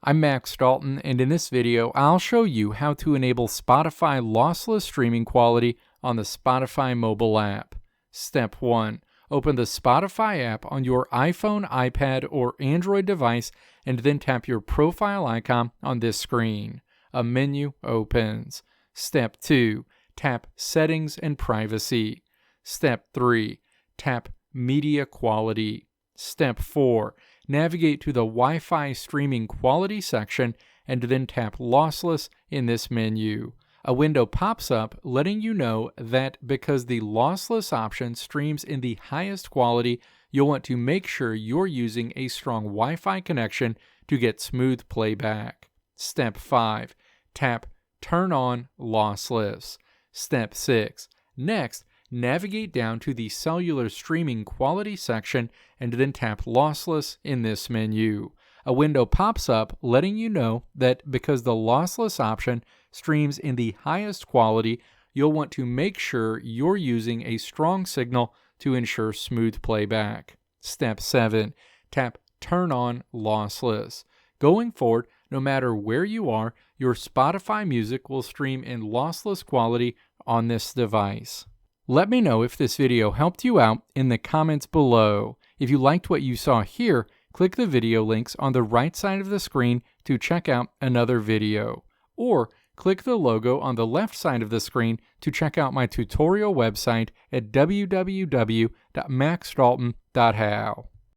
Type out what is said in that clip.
I'm Max Dalton, and in this video, I'll show you how to enable Spotify lossless streaming quality on the Spotify mobile app. Step 1. Open the Spotify app on your iPhone, iPad, or Android device, and then tap your profile icon on this screen. A menu opens. Step 2. Tap Settings and Privacy. Step 3. Tap Media Quality. Step 4. Navigate to the Wi-Fi Streaming Quality section and then tap Lossless in this menu. A window pops up letting you know that because the lossless option streams in the highest quality, you'll want to make sure you're using a strong Wi-Fi connection to get smooth playback. Step 5. Tap Turn on Lossless. Step 6. Next, navigate down to the Cellular Streaming Quality section and then tap Lossless in this menu. A window pops up letting you know that because the lossless option streams in the highest quality, you'll want to make sure you're using a strong signal to ensure smooth playback. Step 7. Tap Turn on Lossless. Going forward, no matter where you are, your Spotify music will stream in lossless quality on this device. Let me know if this video helped you out in the comments below. If you liked what you saw here, click the video links on the right side of the screen to check out another video. Or click the logo on the left side of the screen to check out my tutorial website at www.maxdalton.how.